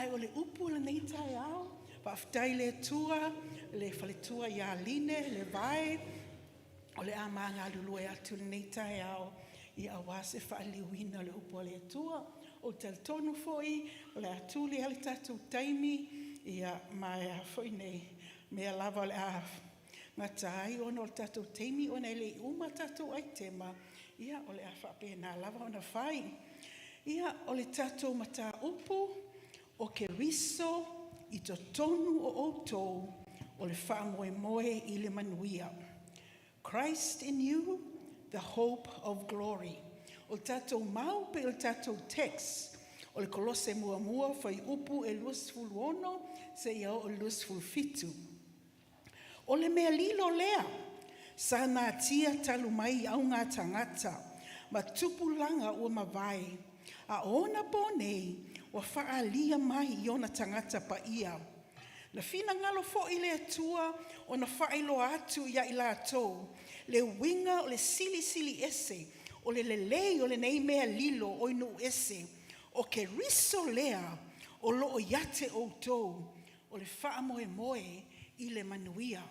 ai o le upu le nei tai au, whaftai le tua, le whaletua ia line, le vai, o le ama ngā lulue atu le nei tai au, i awase whaaliwina le upu le tua, o totonu foi, o le atuli ale tatu taimi, ia mai a foi nei, mea lava le a ngata ai ono le tatu taimi, o nei le uma tatu ai tema, ia o le a whapena lava ona whai, ia o le tatu mata upu, o Keriso, i totonu o outou, o le whaamoe moe i le manuia. Christ in you, the hope of glory. O tatou mau pe o tatou text, o le kolose mua mua fai upu e luasfulu ono, se ia o luasfulu fitu. O le mea lilo lea, sa nā tia talu mai au ngā tangata, ma tupulanga ua mawai, a ona ponei, wa whaalia mai i ona tangata pa ia. Na fina ngalo fo i le atua, o na whaelo atu ia i la atou, le winga o le sili sili ese, o le lelei o le nei mea lilo o inu ese, o Keriso lea, o loo yate outou, o le whaamoe moe i le manuia.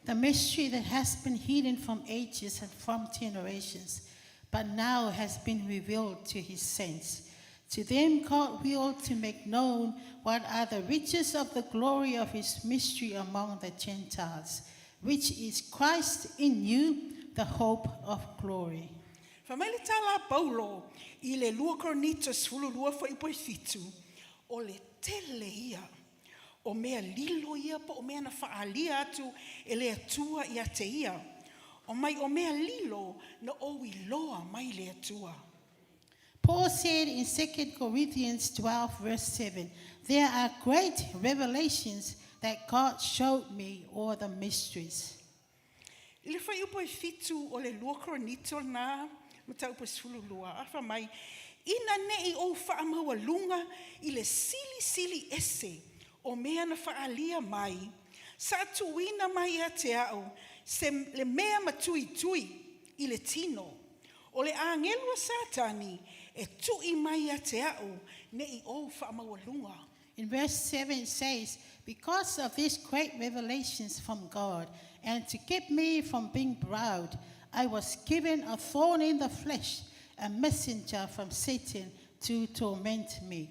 The mystery that has been hidden from ages and from generations, but now has been revealed to his saints. To them God willed to make known what are the riches of the glory of his mystery among the Gentiles, which is Christ in you, the hope of glory. Whamaile tala Paulo i le lua Koronitos fulu lua fa ipo fitu, o le tele ia, o mea lilo ia po o mea na whaalia atu e le atua i ate ia, o mai o mea lilo na o iloa mai le atua. Paul said in 2 Corinthians 12, verse 7, there are great revelations that God showed me, all the mysteries. I le whai upo fitu o le lua Koronito na, mata upo sulu lua, awha mai, ina nei o whaamaua lunga i le sili sili ese, o mea na whaalia mai, sa tuina mai a te au, se le mea matui tui i le tino, o le angelua satani, e tui mai a te au, nei o whaamaua lunga. In verse 7 it says, because of these great revelations from God, and to keep me from being proud, I was given a thorn in the flesh, a messenger from Satan to torment me.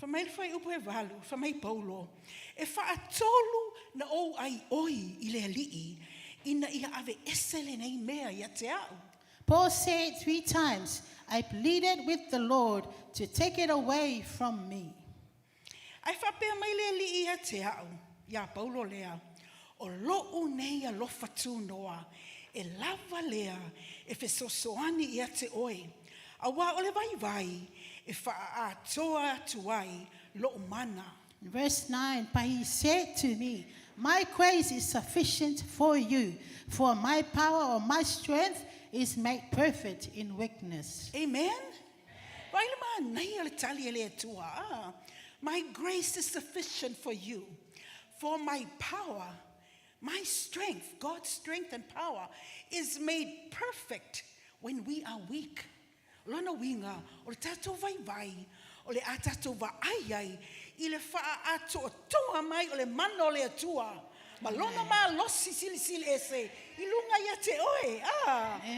Whamai whai upo e walu, whamai Paulo, e whaatolu na o ai oi i le alii, ina ia ave esele nei mea i a te au. Paul said 3 times, I pleaded with the Lord to take it away from me. Ai whapea mai le alii i a te au, ia Paulo lea, o loo nei a lofa tū noa, e lava lea, e fesosoani i a te oi. A wā ole vai vai, e wha atoa atu ai, loo mana. In verse 9, but he said to me, my grace is sufficient for you, for my power or my strength is made perfect in weakness. Amen? Vaile ma nei ale tali ele atua. My grace is sufficient for you, for my power, my strength, God's strength and power, is made perfect when we are weak. Lona winga, o le tatou vai vai, o le atatou va ai ai, i le wha ato toa mai o le mana o le atua. Ma lona ma losi sili sili ese, i lunga ia te oe.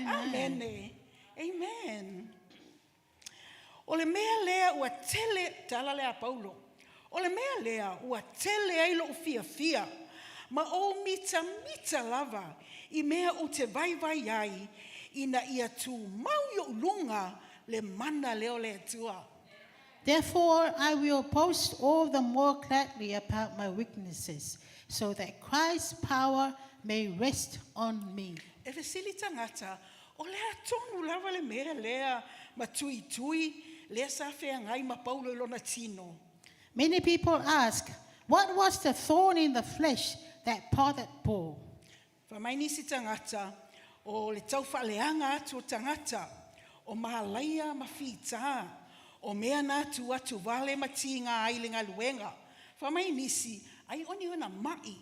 Amen. Amen. O le mea lea ua tele, tala lea Paulo, o le mea lea ua tele ai lo fia fia, ma o mita mita lava, i mea o te vai vai ai, ina ia tu mau yo lunga le mana leo le atua. Therefore, I will boast all the more gladly about my weaknesses, so that Christ's power may rest on me. E fesili tangata, o lea tonu lava le mea lea ma tui tui, lea sa fea ngai ma Paulo lona tino. Many people ask, what was the thorn in the flesh that bothered Paul? Whamai nisi tangata, o le tau whaaleanga atu o tangata, o mahalaia ma whita, o mea nātu atu wale mati ngā ailinga luenga. Whamai nisi, ai oni ona mai,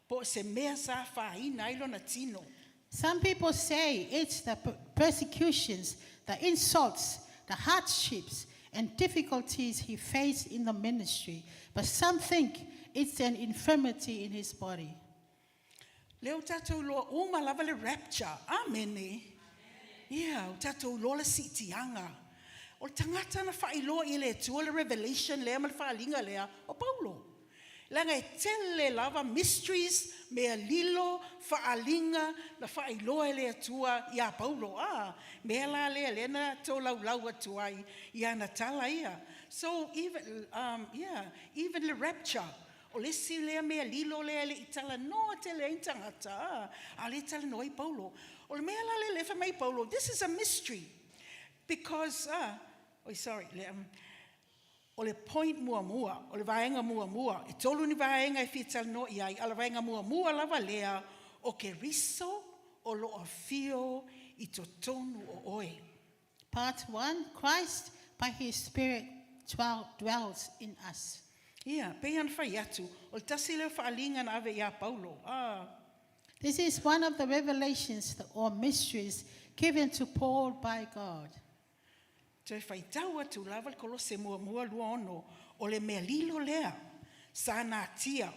po se mea sa whaina ailo na tino. Some people say it's the persecutions, the insults, the hardships, and difficulties he faced in the ministry, but some think it's an infirmity in his body. Leo tatou loa uma lava le rapture. Amen. Yeah, tatou loa le sitianga. O tangata na whailoa I le tua le revelation lea mal whaalinga lea o Paulo. Langa e tele lava mysteries mea lilo whaalinga na whailoa lea tua ia Paulo. Mea la lea lena tō lau atuai ia na tala ia. So even the rapture. O le si lea mea lilo lea le itala noa te le intangata. A le itala noa I Paulo. O le mea la le lefa mai Paulo. This is a mystery. Because, o le point mua, o le vaenga mua. E tolu ni vaenga I whitala no iai, a le vaenga mua lava lea, o Keriso, o lo afio, I totonu o oe. Part 1, Christ by his Spirit dwells in us. Ia, pean whai atu, o le tasi leo whaalinga na ave ia Paulo. This is one of the revelations or mysteries given to Paul by God. Te whai tau atu lava kolose mua lua ono, o le mea lilo lea, sa nā tia,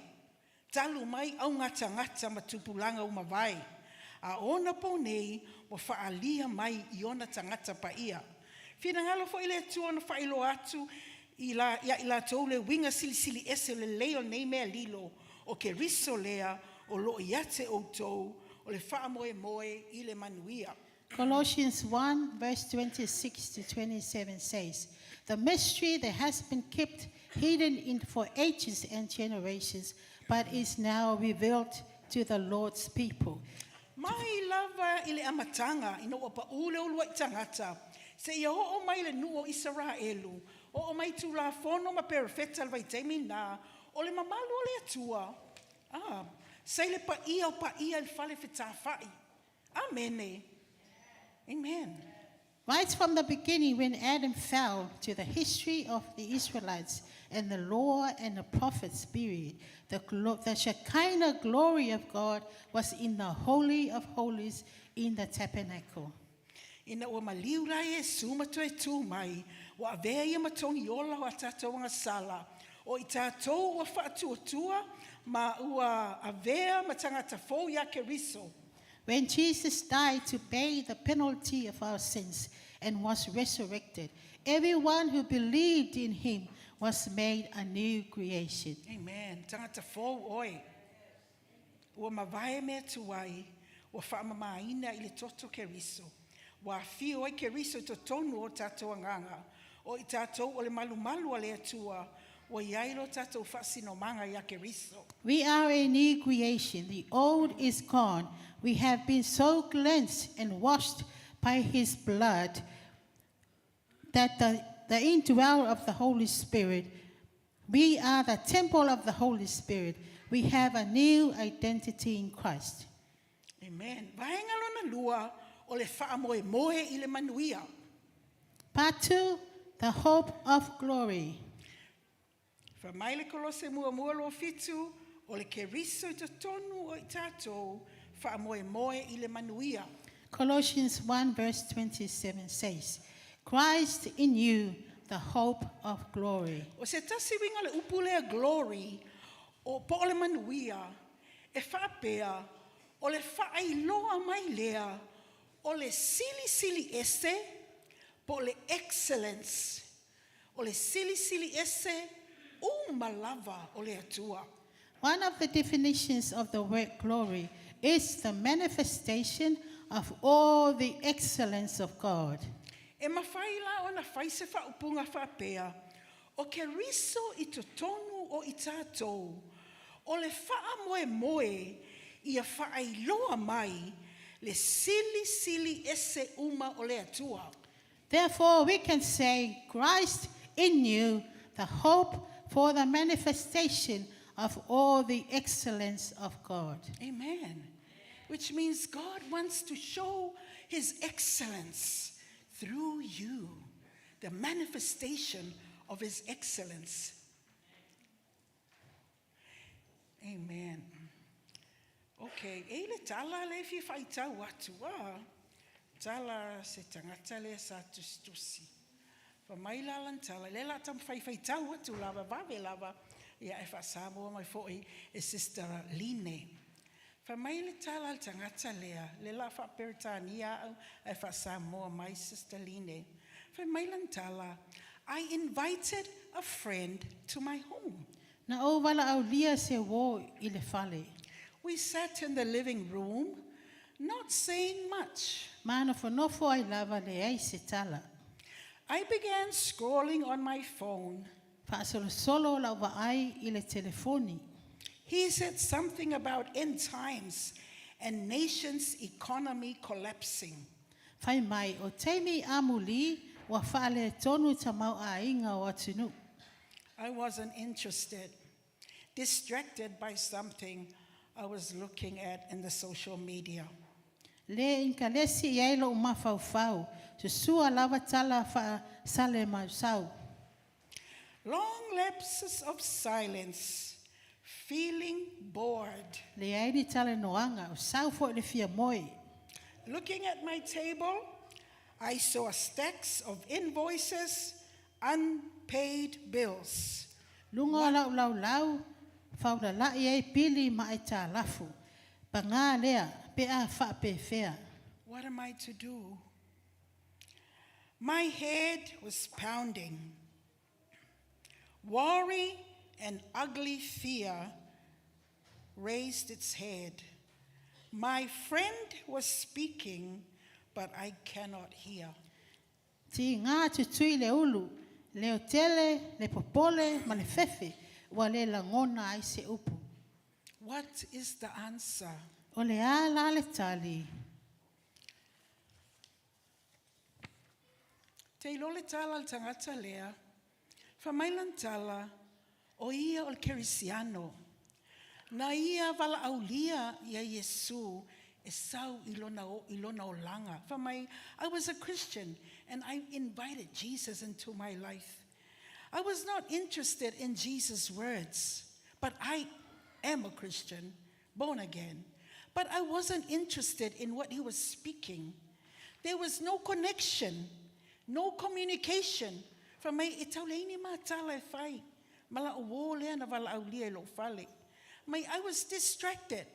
talu mai au ngata matupulanga umawai. A ona po nei, o whaalia mai I ona tangata pa ia. Whina ngalo fo ile tua na whailo atu, I la tau le winga sili ese le leo nei mea lilo, o Keriso lea, o lo iate outou, o le wha moe I le manuia. Colossians 1 verse 26 to 27 says, the mystery that has been kept hidden for ages and generations, but is now revealed to the Lord's people. Mai lava I le amatanga, ino o pa ule ulua I tangata, se ia o mai le nuo Israelu, o mai tu la fono ma perfetta vai temi na, o le mamalu o le atua. Sei le pa ia il fale fitafai. Amen. Amen. Right from the beginning, when Adam fell, to the history of the Israelites and the law and the prophets, period, the Shekinah glory of God was in the Holy of Holies in the tabernacle. Ina ua maliura Yesu mato tu mai, wa avea ia matongi ola o atatou anga sala, o I tātou ua whaatuatua, ma ua avea matangata fo ia Keriso. When Jesus died to pay the penalty of our sins and was resurrected, everyone who believed in him was made a new creation. Amen. Tangata fo oi. Ua mawai mea tuai, ua whaamamaina I le toto Keriso. Wa fio ai Keriso I totonu o tātou anganga, o I tātou o le malu o le atua, o iailo tātou whasinomanga ia Keriso. We are a new creation. The old is gone. We have been so cleansed and washed by his blood that the indwell of the Holy Spirit, we are the temple of the Holy Spirit. We have a new identity in Christ. Amen. Vaenga lona lua o le wha moe I le manuia. Part 2, the hope of glory. Fa mai le kolose mua lo fitu, o le Keriso I totonu o I tātou, wha moe I le manuia. Colossians 1 verse 27 says, Christ in you, the hope of glory. O se tasi winga le upulea glory, o po o le manuia, e whapea, o le whaailoa mai lea, o le sili ese, po le excellence, o le sili ese, malava o le atua. One of the definitions of the word glory is the manifestation of all the excellence of God. E mawhaila o na whaise whaupunga whapea, o Keriso I totonu o I tātou, o le wha moe I a whaailoa mai, le sili ese o le atua. Therefore, we can say, Christ in you, the hope for the manifestation of all the excellence of God. Amen. Which means God wants to show his excellence through you, the manifestation of his excellence. Amen. Okay, e le tala le fi whaita watu tala se tangata le sa tustusi. mai lalantala, le la tam whai tau atu lava, vave lava, ia e whaasamoa mai fo'i e Sister Line. Mai le tala al tangata lea, le la whaperitania au e whaasamoa mai Sister Line. Mai lantala, I invited a friend to my home. Na o wala au lia se wo I le fale. We sat in the living room, not saying much. Mana whanofo ai lava le ai se tala. I began scrolling on my phone. Whaasolo solo la wa ai I le telefoni. He said something about end times and nations' economy collapsing. Whai mai o teimi amuli wa whaale tonu tamau a inga o atunu. I wasn't interested, distracted by something I was looking at in the social media. Le inka lesi iai lo umawhauwhau, se sua lava tala wha sale mausau. Long lapses of silence, feeling bored. Le ai ni tala noanga, o sau fo le fia moi. Looking at my table, I saw stacks of invoices, unpaid bills. Lunga lau, whaura lai ai pili ma ai tā lafu. Pa ngā lea, pe a wha pe whea. What am I to do? My head was pounding. Worry and ugly fear raised its head. My friend was speaking, but I cannot hear. Ti ngā tutui le ulu, le o tele, le popole, ma le fefe, wa le langona ai se upu. What is the answer? O le a la le tali. Te ilo le tala al tangata lea, whamailan tala o ia o le Kerisiano. Na ia wala aulia ia Yesu e sau ilona o langa. I was a Christian and I invited Jesus into my life. I was not interested in Jesus' words, but I am a Christian, born again. But I wasn't interested in what he was speaking. There was no connection, no communication. E tau leini mā tala e whai. Mala o wō lea na wala au lia e lo whale. I was distracted.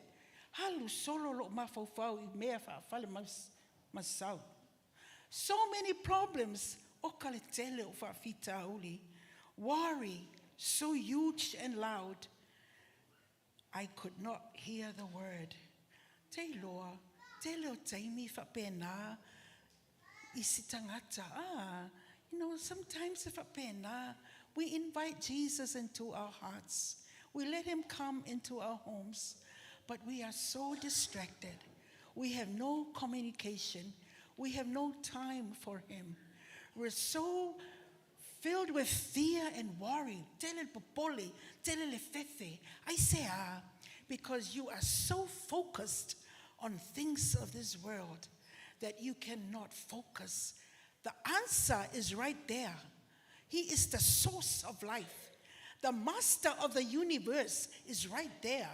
Halu solo lo mawhauwhau I mea whale masau. So many problems. O ka le tele o whawhita uli. Worry, so huge and loud. I could not hear the word. Te loa, te leo taimi whapena I si tangata. Sometimes if we invite Jesus into our hearts. We let him come into our homes. But we are so distracted. We have no communication. We have no time for him. We're so filled with fear and worry. Tele popole, tele le fefe. I say because you are so focused on things of this world that you cannot focus. The answer is right there. He is the source of life. The master of the universe is right there.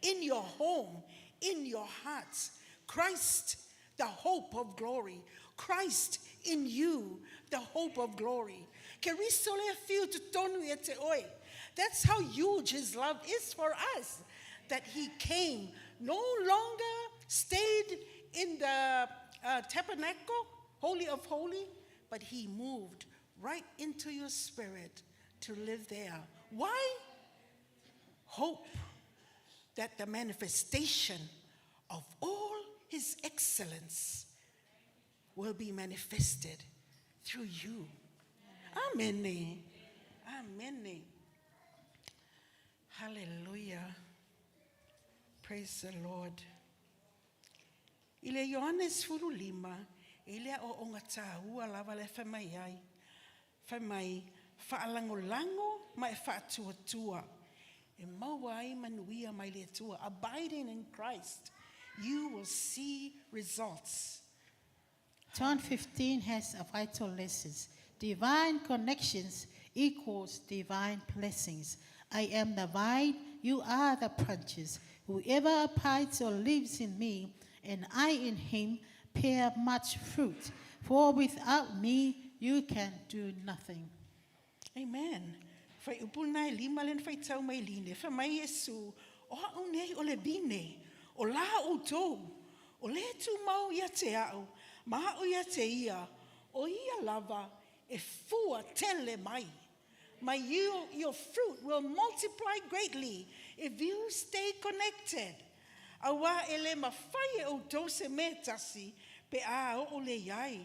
In your home, in your hearts. Christ, the hope of glory. Christ in you, the hope of glory. Keriso le fiu totonu e te oi. That's how huge his love is for us. That he came, no longer stayed in the tabernacle, Holy of Holy, but he moved right into your spirit to live there. Why? Hope that the manifestation of all his excellence will be manifested through you. Amen. Amen. Hallelujah. Praise the Lord. Ile Ioannes furulima, ile o ongata ua lava le whamai ai. Whamai whaalango-lango mai whaatuatua. E maua ai manuia mai le tua. Abiding in Christ, you will see results. John 15 has a vital lessons. Divine connections equals divine blessings. I am the vine, you are the branches. Whoever abides or lives in me, and I in him, bear much fruit. For without me, you can do nothing. Amen. Fai upuna e lima len fai tau mai line. Fai mai Yesu. O hau nei o le bine. O la outou. O le tu mau ia te au. Maha o ia te ia. O ia lava e fua tele mai. Your fruit will multiply greatly if you stay connected. Awa ele mawhai o dose me tasi pe a o le iai.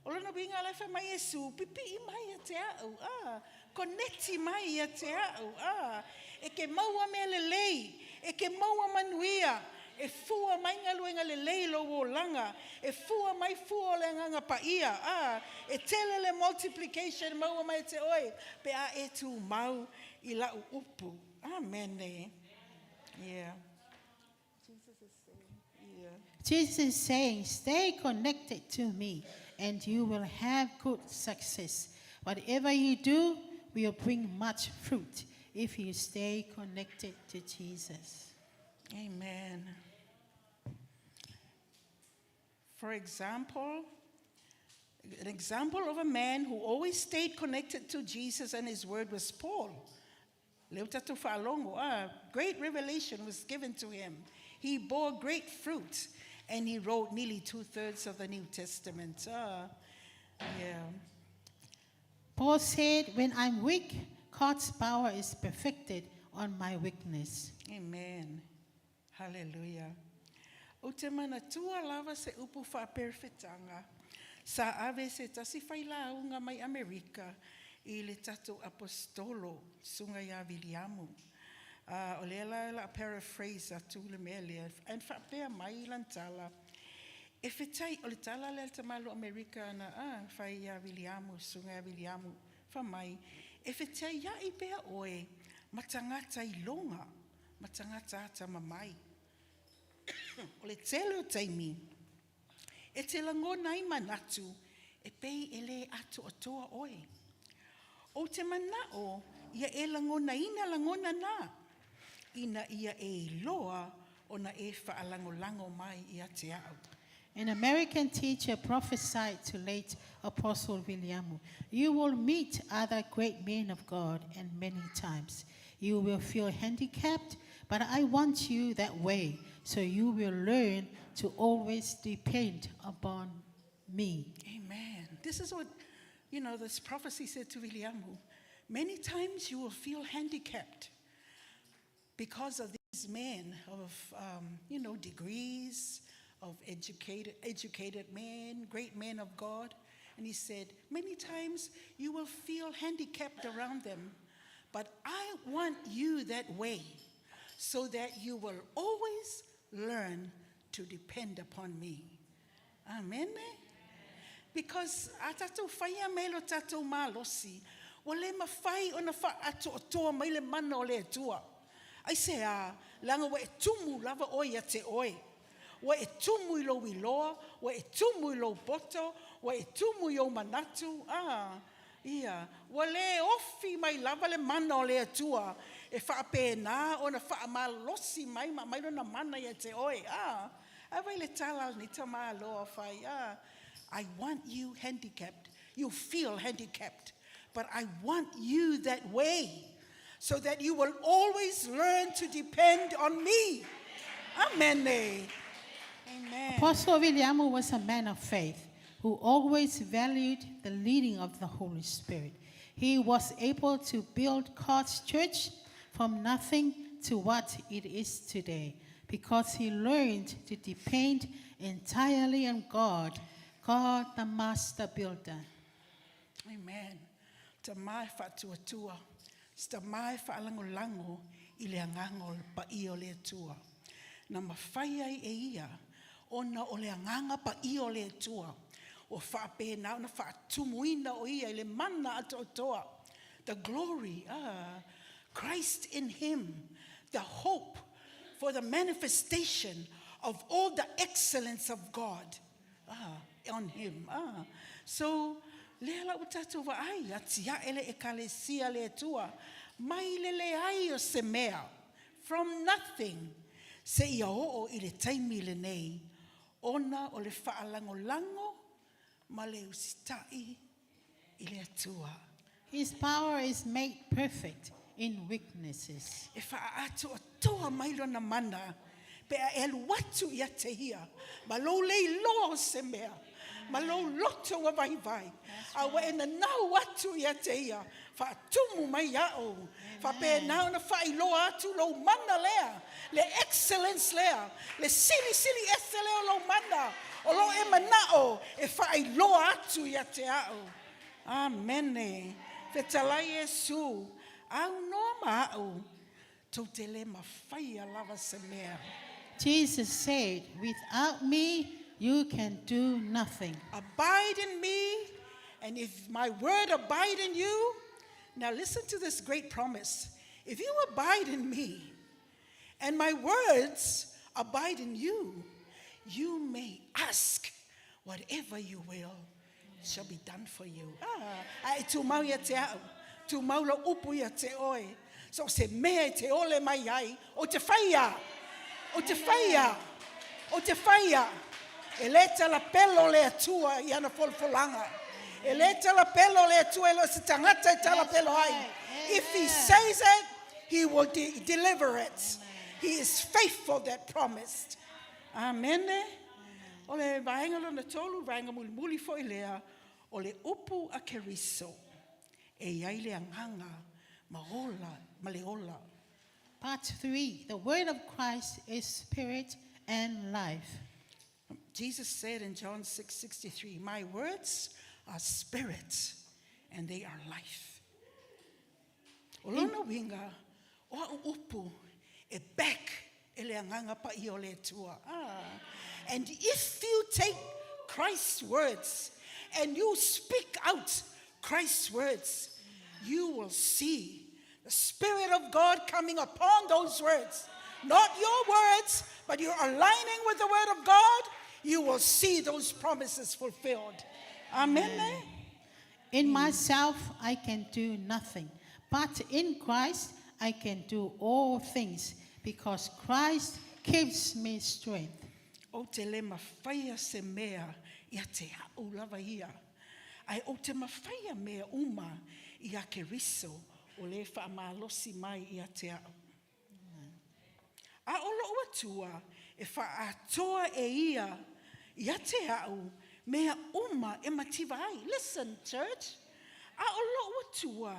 O lana binga le wha mai Yesu, pipi I mai a te au, koneti mai a te au, e ke maua me le lei, e ke maua manuia, e fua mai ngaluenga le lei lo o langa, e fua mai fua le nganga pa ia, e tele le multiplication maua mai te oi, pe a e tu mau I la upu. Amen. Yeah. Jesus is saying, stay connected to me and you will have good success. Whatever you do will bring much fruit if you stay connected to Jesus. Amen. For example, an example of a man who always stayed connected to Jesus and his word was Paul. Great revelation was given to him. He bore great fruit, and he wrote nearly 2/3 of the New Testament. Paul said, when I'm weak, God's power is perfected on my weakness. Amen. Hallelujah. O te mana tua lava se upu wha perfetanga. Sa ave se tasi whaila unga mai Amerika I le tatu apostolo sunga ya Williamu. O lela la paraphrase atu le mele and whapea mai lantala. E whetai o le tala le tamalo Amerika na whai ya Williamu sunga ya Williamu whamai. E whetai ya I pea oe matangata I longa matangata ata mamai. O le tele o taimi, e te langona I manatu, e pei ele atu o toa oe. O te manao, ia e langona ina langona na. Ina ia e loa, ona e whaalango mai ia te au. An American teacher prophesied to late Apostle William, you will meet other great men of God and many times. You will feel handicapped, but I want you that way, so you will learn to always depend upon me. Amen. This is what, this prophecy said to William. Many times you will feel handicapped because of these men of, degrees, of educated men, great men of God. And he said, many times you will feel handicapped around them, but I want you that way so that you will always learn to depend upon me. Amen. Because atatou whaia melo tatou malosi, wale mawhai o na wha ato o toa mai le mana o le tua. Ai se langa wa e tumu lava oi a te oi. Wa e tumu I lo wiloa, wa e tumu I lo poto, wa e tumu I o manatu. Ia, wale ofi mai lava le mana o le atua, e whaapena o na whaamalosi mai no na mana ia te oi. Awai le tala ni tama loa whai. I want you handicapped. You feel handicapped, but I want you that way so that you will always learn to depend on me. Amen. Amen. Apostle William was a man of faith who always valued the leading of the Holy Spirit. He was able to build God's church from nothing to what it is today because he learned to depend entirely on God, the master builder. Amen. Ta mai whatuatua, sta mai whaalangolango I le angangol pa I o le tua. Na mawhai ai e ia, ona o le anganga pa I o le tua. O whaapena, ona whaatumuina o ia, le mana ato toa. The glory, Christ in him, the hope for the manifestation of all the excellence of God on him. So, leala utatu wa ai, atia ele ekalesia le tua, mai lele ai o se mea, from nothing, se ia o I le taimi le nei, ona o le whaalango lango, ma le usitai I le atua. His power is made perfect in weaknesses. E whaato atoa mai lona mana, pe a elu watu ia te hia, ma lo lei loa se mea, ma lo loto wa vai vai, a wa ena nau watu ia te hia, whaatumu mai ao, whape nau na whai loa atu lo mana lea, le excellence lea, le sili ese leo lo mana, o lo e manao, e whai loa atu ia te ao. Amene. Fetalai Yesu, au no ma'au, tau te le mawhaia lava se mea. Jesus said, without me, you can do nothing. Abide in me, and if my word abide in you, now listen to this great promise. If you abide in me, and my words abide in you, you may ask whatever you will. Shall be done for you. Ai tu mau ia te au, tu mau la upu ia te oe. So se mea te ole mai ai, o te whaia, o te whaia, o te whaia. E leta la pelo le atua i ana folfolanga. E leta la pelo le atua e lo se tangata e tala pelo ai. If he says it, he will deliver it. He is faithful that promised. Amen. O le vaenga lona tolu, vaenga muli fo i lea, o le upu a Keriso, e iai le anganga, ma le ola. Part 3, the word of Christ is spirit and life. Jesus said in John 6:63, my words are spirit, and they are life. O lona winga, o upu, e back, e le anganga pa i o le tua. And if you take Christ's words and you speak out Christ's words, you will see the Spirit of God coming upon those words. Not your words, but you're aligning with the word of God, you will see those promises fulfilled. Amen. In myself, I can do nothing, but in Christ, I can do all things, because Christ gives me strength. O te le mawhaia se mea ia te hau lava ia. Ai o te mawhaia mea uma ia Keriso o le whaamalosi mai ia te au. A olo ua tua e whaatoa e ia te au mea uma e mativa ai. Listen, church. A olo ua tua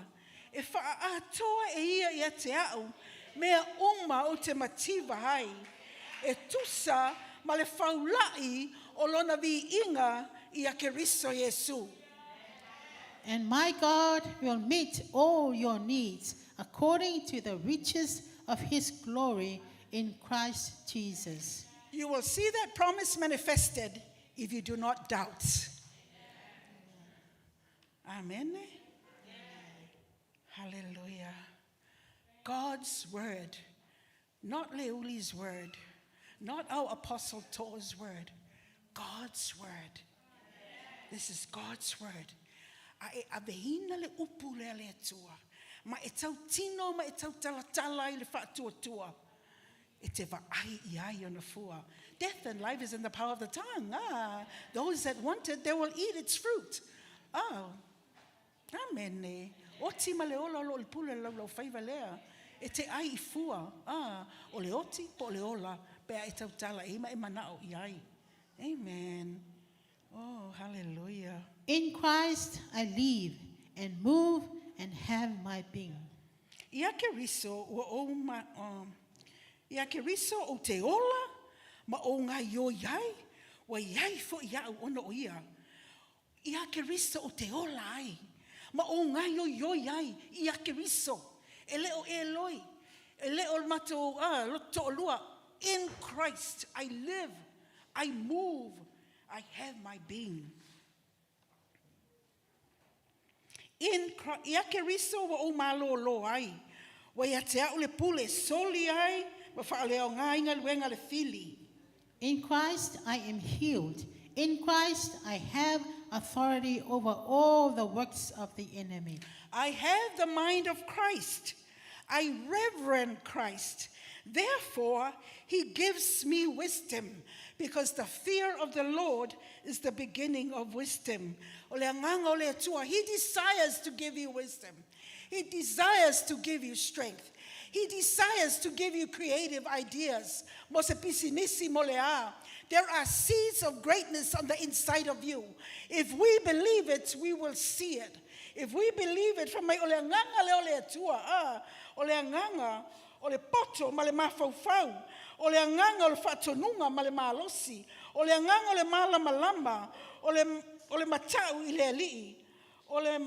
e whaatoa e ia te au mea uma o te mativa ai. E tusa ma le whaulai o lona vi inga i a Keriso Yesu. And my God will meet all your needs according to the riches of his glory in Christ Jesus. You will see that promise manifested if you do not doubt. Amen. Hallelujah. God's word, not Leuli's word, not our Apostle Tor's word, God's word. This is God's word. A vehina le upu le atua. Ma e tau tino, ma e tau talatala I le whaatua. E te vaai I ai ona fua. Death and life is in the power of the tongue. Those that want it, they will eat its fruit. Amen. Oti ma le ola lo il pule lo whaiva lea. E te ai I fua. O le oti, po le ola. Pea e tau tala e manao I ai. Amen. Oh, hallelujah. In Christ I live and move and have my being. Ia Keriso o te ola, ma o ngā yo iai, wa iai fo ia au ono o ia. Ia Keriso o te ola ai, ma o ngā yo iai, ia Keriso. E leo e loi, e leo mato loto o lua. In Christ I live, I move, I have my being. In Christ, ia Keriso wa o malo lo ai, wa ia te au le pule soli ai, ma whaaleo ngā inga luenga le fili. In Christ I am healed. In Christ I have authority over all the works of the enemy. I have the mind of Christ. I reverend Christ. Therefore, he gives me wisdom, because the fear of the Lord is the beginning of wisdom. He desires to give you wisdom. He desires to give you strength. He desires to give you creative ideas. There are seeds of greatness on the inside of you. If we believe it, we will see it. If we believe it, from my ole poto male mafaufau, ole anganga ole fatonunga male malosi, ole anganga ole malamalamba, ole matau ile alii, ole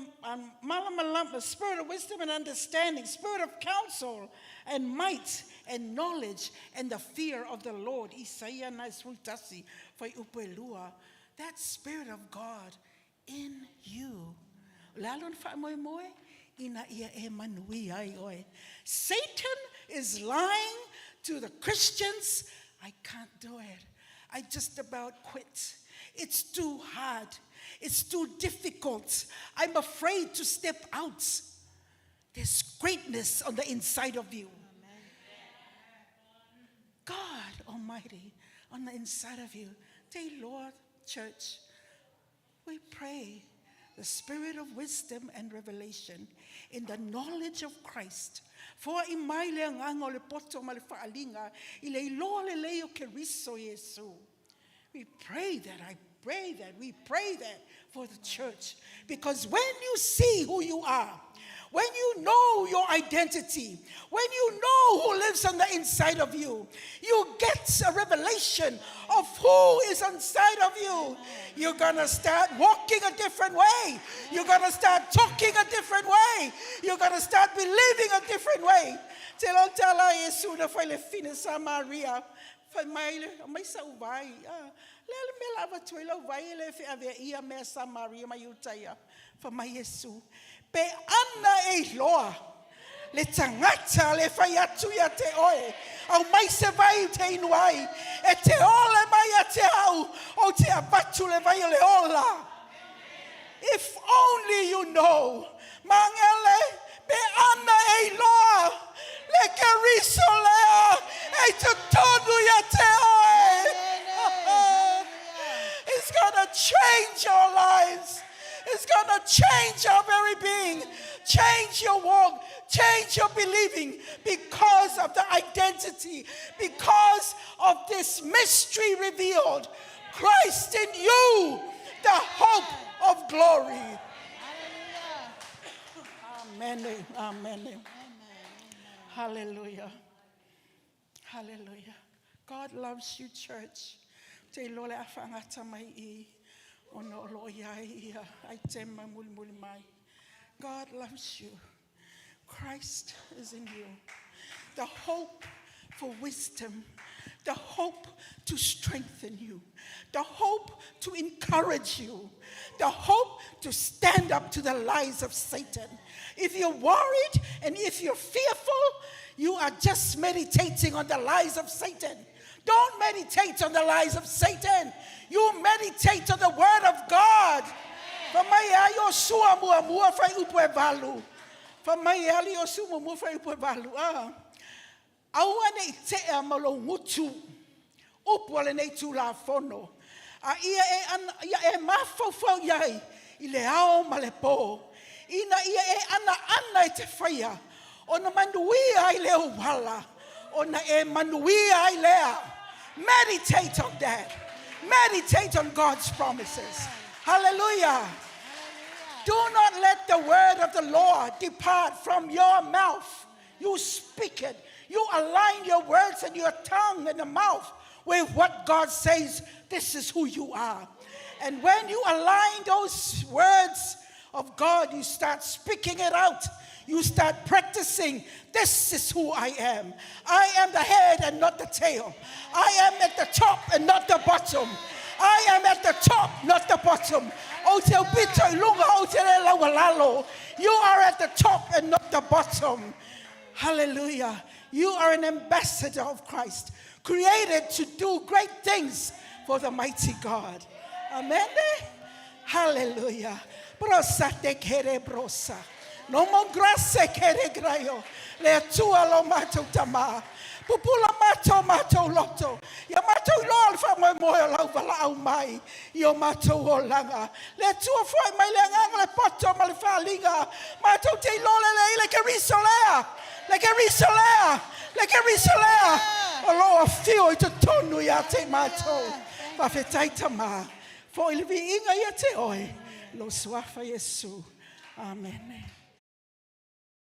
malamalamba, spirit of wisdom and understanding, spirit of counsel and might and knowledge and the fear of the Lord. Isaiah naiswitasi fai upelua. That spirit of God in you. Lalon fa moe moe. Satan is lying to the Christians. I can't do it. I just about quit. It's too hard. It's too difficult. I'm afraid to step out. There's greatness on the inside of you. Amen. God Almighty on the inside of you. Dear Lord, church, we pray the spirit of wisdom and revelation in the knowledge of Christ. For imaile ang le poto male faalinga ile ilo le leo Keriso Yesu. We pray that for the church, because when you see who you are, when you know your identity, when you know who lives on the inside of you, you get a revelation of who is inside of you. You're going to start walking a different way. You're going to start talking a different way. You're going to start believing a different way. Telon tala Yesu na fai le fina sa Maria. Fai mai sa uvai. Lele me lava tuela uvai le fi ave ia me sa Maria mai utaya. Fai mai Yesu. Pe ana e loa le tangata le fai atu ya te oe au mai se vai te inuai e te ole mai a te au o te abatu le vai le ola. If only you know, mangele pe ana e loa le Keriso lea e totonu ya te oe. It's gonna change our lives. It's going to change our very being, change your walk, change your believing, because of the identity, because of this mystery revealed. Christ in you, the hope of glory. Amen. Amen. Hallelujah. Hallelujah. God loves you, church. Te lole afangata mai. God loves you. Christ is in you. The hope for wisdom, the hope to strengthen you, the hope to encourage you, the hope to stand up to the lies of Satan. If you're worried and if you're fearful, you are just meditating on the lies of Satan. Don't meditate on the lies of Satan. You meditate on the word of God. Meditate on that. Meditate on God's promises. Hallelujah. Do not let the word of the Lord depart from your mouth. You speak it. You align your words and your tongue and the mouth with what God says. This is who you are. And when you align those words of God, you start speaking it out. You start practicing. This is who I am. I am the head and not the tail. I am at the top and not the bottom. I am at the top, not the bottom. You are at the top and not the bottom. Hallelujah. You are an ambassador of Christ, created to do great things for the mighty God. Amen. Hallelujah. Brosa te kere brosa. No mo grace kere graio. Le atua lo matou tama. Pupula matou loto. Ia matou lo fa mo lau vala au mai. Io matou o langa. Le atua foi mai le nganga le poto ma le falinga. Matou te lo le Keriso lea. Le Keriso lea. Le Keriso lea. O lo fio I totonu ia te matou. Pa fetai tama. Foi le vi inga ia te oi. Lo suafa Yesu. Amen.